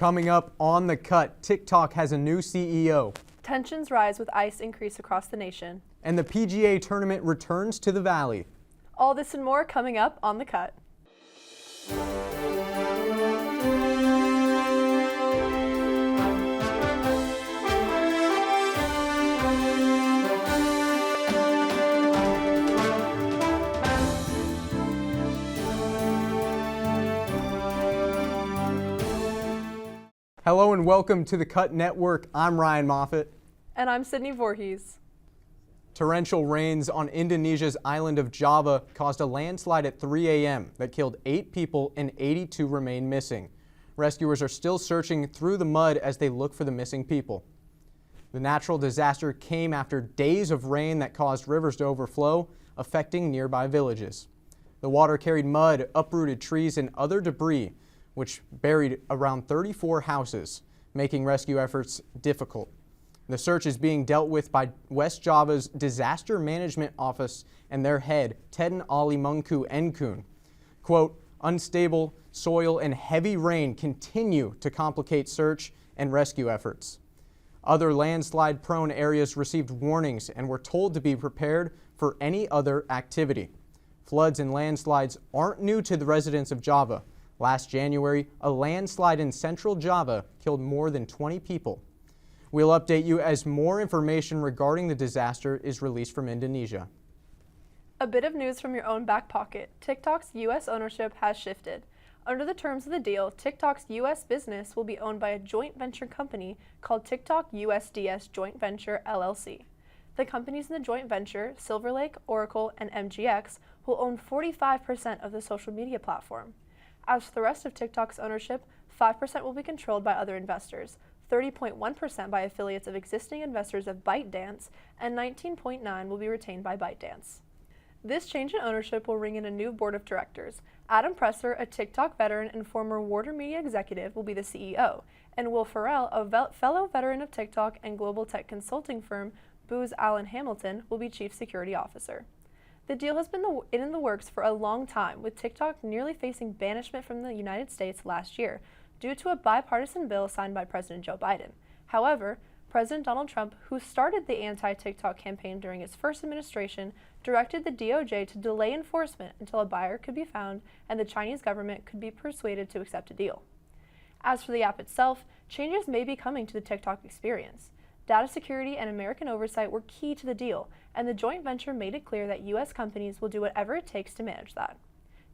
Coming up on The Cut, TikTok has a new CEO. Tensions rise with ICE increase across the nation. And the PGA tournament returns to the Valley. All this and more coming up on The Cut. Hello and welcome to the Cut Network. I'm Ryan Moffat. And I'm Sydney Voorhees. Torrential rains on Indonesia's island of Java caused a landslide at 3 a.m. that killed 8 people and 82 remain missing. Rescuers are still searching through the mud as they look for the missing people. The natural disaster came after days of rain that caused rivers to overflow, affecting nearby villages. The water carried mud, uprooted trees, and other debris, which buried around 34 houses, making rescue efforts difficult. The search is being dealt with by West Java's Disaster Management Office and their head, Teden Ali Mungku Enkun. Quote, unstable soil and heavy rain continue to complicate search and rescue efforts. Other landslide-prone areas received warnings and were told to be prepared for any other activity. Floods and landslides aren't new to the residents of Java. Last January, a landslide in central Java killed more than 20 people. We'll update you as more information regarding the disaster is released from Indonesia. A bit of news from your own back pocket. TikTok's U.S. ownership has shifted. Under the terms of the deal, TikTok's U.S. business will be owned by a joint venture company called TikTok USDS Joint Venture LLC. The companies in the joint venture, Silver Lake, Oracle, and MGX, will own 45% of the social media platform. As for the rest of TikTok's ownership, 5% will be controlled by other investors, 30.1% by affiliates of existing investors of ByteDance, and 19.9% will be retained by ByteDance. This change in ownership will ring in a new board of directors. Adam Presser, a TikTok veteran and former Warner Media executive, will be the CEO, and Will Ferrell, a fellow veteran of TikTok and global tech consulting firm Booz Allen Hamilton, will be chief security officer. The deal has been in the works for a long time, with TikTok nearly facing banishment from the United States last year due to a bipartisan bill signed by President Joe Biden. However, President Donald Trump, who started the anti-TikTok campaign during his first administration, directed the DOJ to delay enforcement until a buyer could be found and the Chinese government could be persuaded to accept a deal. As for the app itself, changes may be coming to the TikTok experience. Data security and American oversight were key to the deal, and the joint venture made it clear that U.S. companies will do whatever it takes to manage that.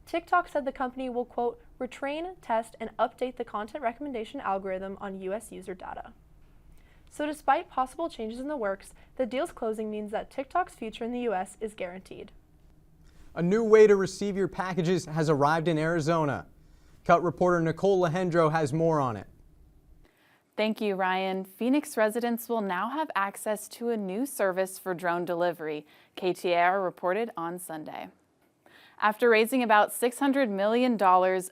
TikTok said the company will, quote, retrain, test, and update the content recommendation algorithm on U.S. user data. So despite possible changes in the works, the deal's closing means that TikTok's future in the U.S. is guaranteed. A new way to receive your packages has arrived in Arizona. Cut reporter Nicole Lehendro has more on it. Thank you, Ryan. Phoenix residents will now have access to a new service for drone delivery, KTAR reported on Sunday. After raising about $600 million,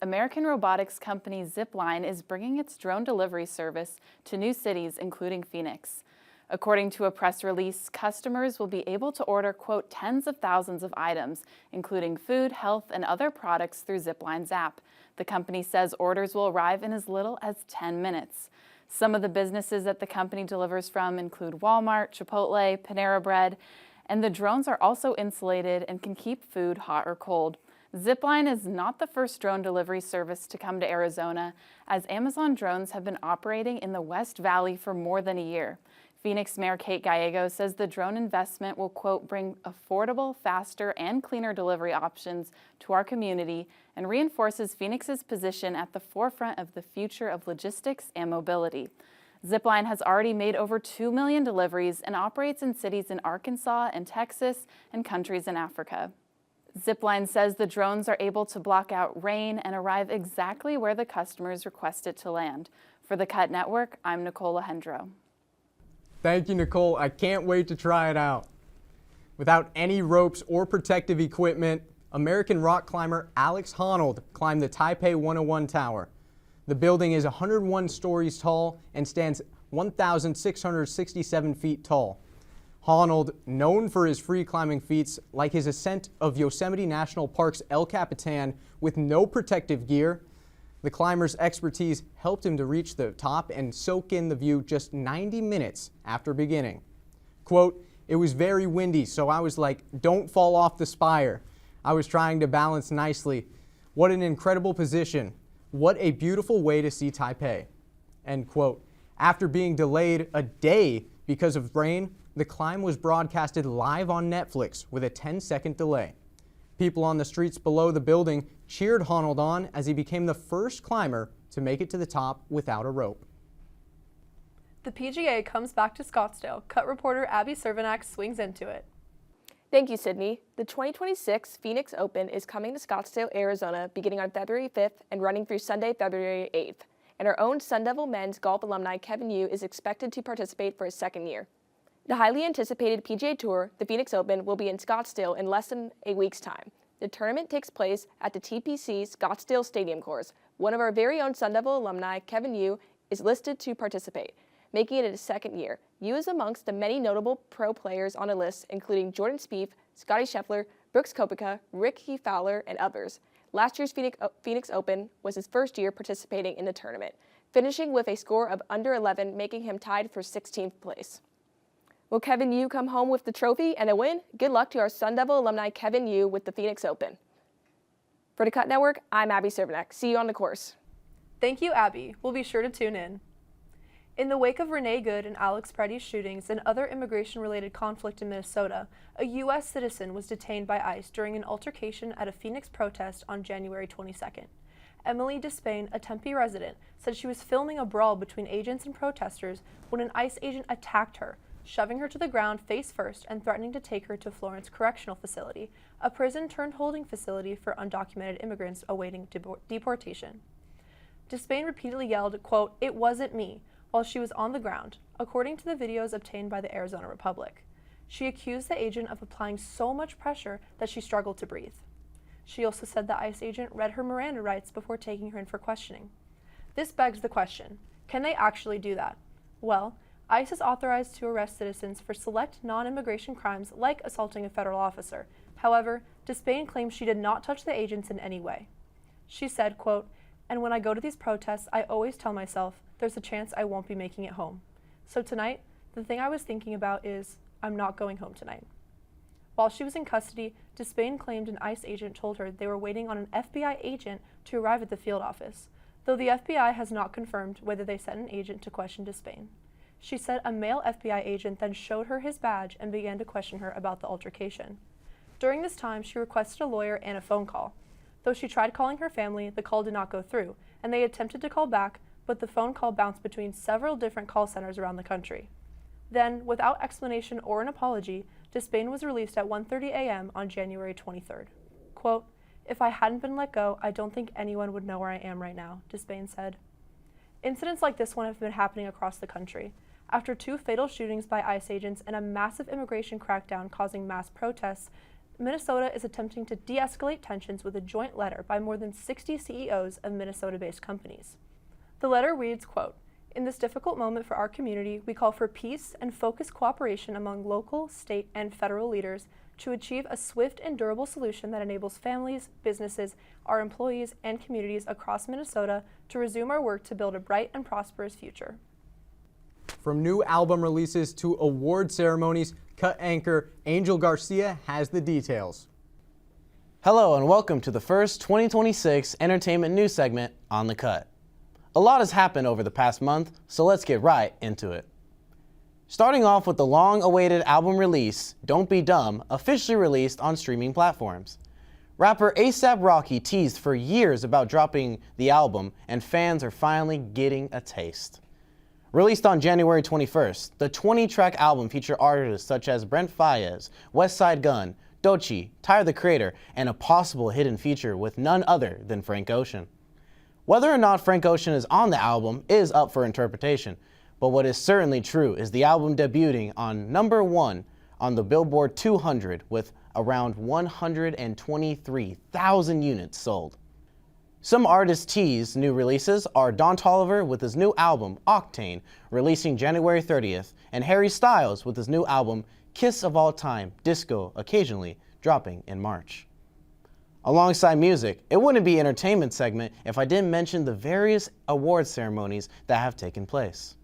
American robotics company Zipline is bringing its drone delivery service to new cities, including Phoenix. According to a press release, customers will be able to order, quote, tens of thousands of items, including food, health, and other products through Zipline's app. The company says orders will arrive in as little as 10 minutes. Some of the businesses that the company delivers from include Walmart, Chipotle, Panera Bread, and the drones are also insulated and can keep food hot or cold. Zipline is not the first drone delivery service to come to Arizona, as Amazon drones have been operating in the West Valley for more than a year. Phoenix Mayor Kate Gallego says the drone investment will, quote, bring affordable, faster, and cleaner delivery options to our community and reinforces Phoenix's position at the forefront of the future of logistics and mobility. Zipline has already made over 2 million deliveries and operates in cities in Arkansas and Texas and countries in Africa. Zipline says the drones are able to block out rain and arrive exactly where the customers request it to land. For the Cut Network, I'm Nicole Lehendro. Thank you, Nicole. I can't wait to try it out. Without any ropes or protective equipment, American rock climber Alex Honnold climbed the Taipei 101 Tower. The building is 101 stories tall and stands 1,667 feet tall. Honnold, known for his free climbing feats like his ascent of Yosemite National Park's El Capitan with no protective gear, The climber's expertise helped him to reach the top and soak in the view just 90 minutes after beginning. Quote, "It was very windy, so I was like, don't fall off the spire. I was trying to balance nicely. What an incredible position. What a beautiful way to see Taipei." End quote. After being delayed a day because of rain, the climb was broadcasted live on Netflix with a 10-second delay. People on the streets below the building cheered Honnold on as he became the first climber to make it to the top without a rope. The PGA comes back to Scottsdale. Cut reporter Abby Cervenak swings into it. Thank you, Sydney. The 2026 Phoenix Open is coming to Scottsdale, Arizona, beginning on February 5th and running through Sunday, February 8th. And our own Sun Devil men's golf alumni Kevin Yu is expected to participate for his second year. The highly anticipated PGA Tour, the Phoenix Open, will be in Scottsdale in less than a week's time. The tournament takes place at the TPC Scottsdale Stadium course. One of our very own Sun Devil alumni, Kevin Yu, is listed to participate, making it his second year. Yu is amongst the many notable pro players on a list, including Jordan Spieth, Scotty Scheffler, Brooks Koepka, Ricky Fowler, and others. Last year's Phoenix Open was his first year participating in the tournament, finishing with a score of under 11, making him tied for 16th place. Will Kevin Yu come home with the trophy and a win? Good luck to our Sun Devil alumni Kevin Yu with the Phoenix Open. For the Cut Network, I'm Abby Cervenak. See you on the course. Thank you, Abby. We'll be sure to tune in. In the wake of Renee Good and Alex Preddy's shootings and other immigration-related conflict in Minnesota, a U.S. citizen was detained by ICE during an altercation at a Phoenix protest on January 22nd. Emily Despain, a Tempe resident, said she was filming a brawl between agents and protesters when an ICE agent attacked her, shoving her to the ground face first and threatening to take her to Florence Correctional Facility, a prison-turned-holding facility for undocumented immigrants awaiting deportation. Despain repeatedly yelled, quote, "It wasn't me," while she was on the ground, according to the videos obtained by the Arizona Republic. She accused the agent of applying so much pressure that she struggled to breathe. She also said the ICE agent read her Miranda rights before taking her in for questioning. This begs the question, can they actually do that? Well, ICE is authorized to arrest citizens for select non-immigration crimes like assaulting a federal officer. However, Despain claims she did not touch the agents in any way. She said, quote, "And when I go to these protests, I always tell myself, there's a chance I won't be making it home. So tonight, the thing I was thinking about is, I'm not going home tonight." While she was in custody, Despain claimed an ICE agent told her they were waiting on an FBI agent to arrive at the field office, though the FBI has not confirmed whether they sent an agent to question Despain. She said a male FBI agent then showed her his badge and began to question her about the altercation. During this time, she requested a lawyer and a phone call. Though she tried calling her family, the call did not go through, and they attempted to call back, but the phone call bounced between several different call centers around the country. Then, without explanation or an apology, Despain was released at 1:30 a.m. on January 23rd. Quote, "If I hadn't been let go, I don't think anyone would know where I am right now," Despain said. Incidents like this one have been happening across the country. After 2 fatal shootings by ICE agents and a massive immigration crackdown causing mass protests, Minnesota is attempting to de-escalate tensions with a joint letter by more than 60 CEOs of Minnesota-based companies. The letter reads, quote, "In this difficult moment for our community, we call for peace and focused cooperation among local, state, and federal leaders to achieve a swift and durable solution that enables families, businesses, our employees, and communities across Minnesota to resume our work to build a bright and prosperous future." From new album releases to award ceremonies, Cut anchor Angel Garcia has the details. Hello and welcome to the first 2026 entertainment news segment on The Cut. A lot has happened over the past month, so let's get right into it. Starting off with the long-awaited album release, Don't Be Dumb, officially released on streaming platforms. Rapper A$AP Rocky teased for years about dropping the album, and fans are finally getting a taste. Released on January 21st, the 20-track album featured artists such as Brent Faiyaz, Westside Gunn, Doechii, Tyler the Creator, and a possible hidden feature with none other than Frank Ocean. Whether or not Frank Ocean is on the album is up for interpretation, but what is certainly true is the album debuting on number 1 on the Billboard 200 with around 123,000 units sold. Some artists tease new releases are Don Toliver with his new album, Octane, releasing January 30th, and Harry Styles with his new album, Kiss of All Time, Disco Occasionally, dropping in March. Alongside music, it wouldn't be entertainment segment if I didn't mention the various award ceremonies that have taken place.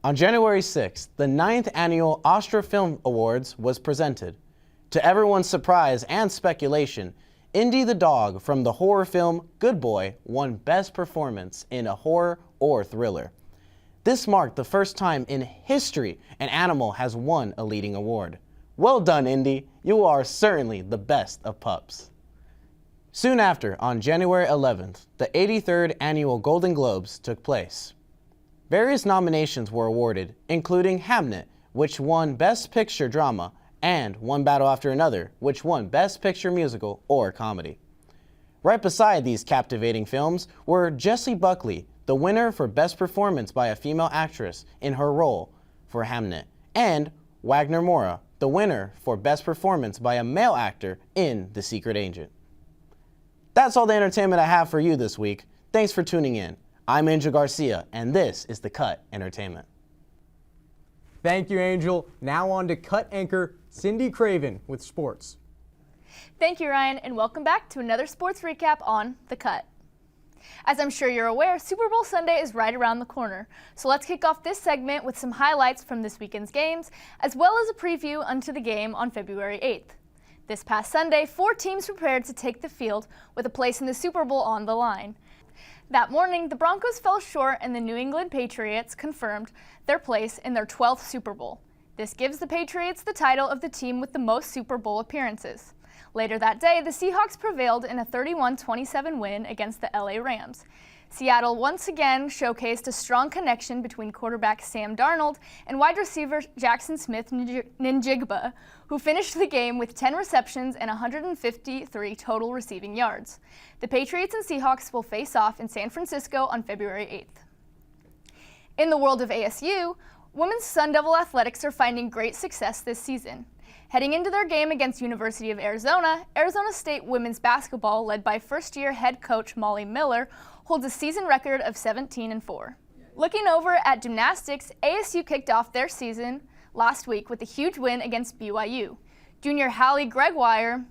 On January 6th, the 9th annual Oscar Film Awards was presented. To everyone's surprise and speculation, Indy the dog from the horror film Good Boy won Best Performance in a Horror or Thriller. This marked the first time in history an animal has won a leading award. Well done, Indy. You are certainly the best of pups. Soon after, on January 11th, the 83rd Annual Golden Globes took place. Various nominations were awarded, including Hamnet, which won Best Picture Drama, and One Battle After Another, which won Best Picture Musical or Comedy. Right beside these captivating films were Jessie Buckley, the winner for Best Performance by a Female Actress in her role for Hamnet, and Wagner Moura, the winner for Best Performance by a Male Actor in The Secret Agent. That's all the entertainment I have for you this week. Thanks for tuning in. I'm Angel Garcia, and this is The Cut Entertainment. Thank you, Angel. Now on to Cut anchor Cindy Craven with sports. Thank you, Ryan, and welcome back to another sports recap on The Cut. As I'm sure you're aware, Super Bowl Sunday is right around the corner, so let's kick off this segment with some highlights from this weekend's games, as well as a preview onto the game on February 8th. This past Sunday, 4 teams prepared to take the field with a place in the Super Bowl on the line. That morning, the Broncos fell short and the New England Patriots confirmed their place in their 12th Super Bowl. This gives the Patriots the title of the team with the most Super Bowl appearances. Later that day, the Seahawks prevailed in a 31-27 win against the LA Rams. Seattle once again showcased a strong connection between quarterback Sam Darnold and wide receiver Jackson Smith-Njigba, who finished the game with 10 receptions and 153 total receiving yards. The Patriots and Seahawks will face off in San Francisco on February 8th. In the world of ASU, women's Sun Devil athletics are finding great success this season. Heading into their game against University of Arizona, Arizona State women's basketball, led by first-year head coach Molly Miller, holds a season record of 17-4. Looking over at gymnastics, ASU kicked off their season last week with a huge win against BYU. Junior Hallie Gregoire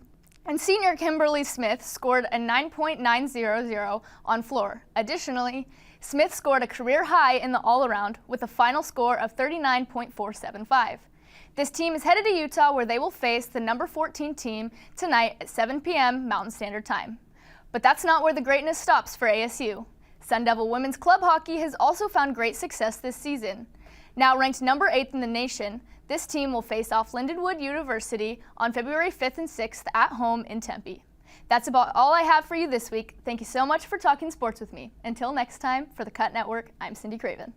and senior Kimberly Smith scored a 9.900 on floor. Additionally, Smith scored a career high in the all-around with a final score of 39.475. This team is headed to Utah, where they will face the number 14 team tonight at 7 p.m. Mountain Standard Time. But that's not where the greatness stops for ASU. Sun Devil women's club hockey has also found great success this season. Now ranked number 8 in the nation, this team will face off Lindenwood University on February 5th and 6th at home in Tempe. That's about all I have for you this week. Thank you so much for talking sports with me. Until next time, for the Cut Network, I'm Cindy Craven.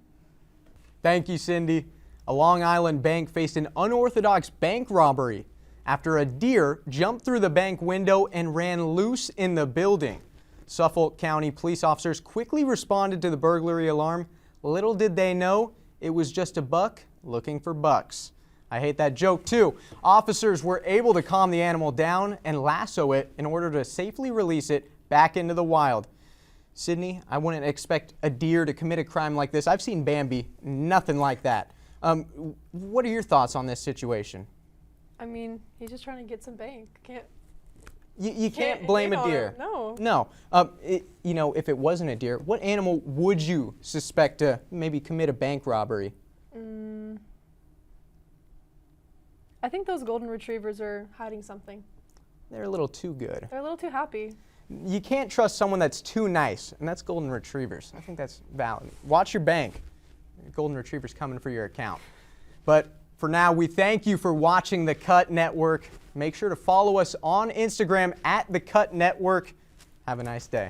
Thank you, Cindy. A Long Island bank faced an unorthodox bank robbery after a deer jumped through the bank window and ran loose in the building. Suffolk County police officers quickly responded to the burglary alarm. Little did they know, it was just a buck looking for bucks. I hate that joke too. Officers were able to calm the animal down and lasso it in order to safely release it back into the wild. Sydney, I wouldn't expect a deer to commit a crime like this. I've seen Bambi, nothing like that. What are your thoughts on this situation? I mean, he's just trying to get some bank. You can't blame a deer. No. You know, if it wasn't a deer, what animal would you suspect to maybe commit a bank robbery? I think those golden retrievers are hiding something. They're a little too good. They're a little too happy. You can't trust someone that's too nice, and that's golden retrievers. I think that's valid. Watch your bank. Golden retrievers coming for your account. But for now, we thank you for watching The Cut Network. Make sure to follow us on Instagram at The Cut Network. Have a nice day.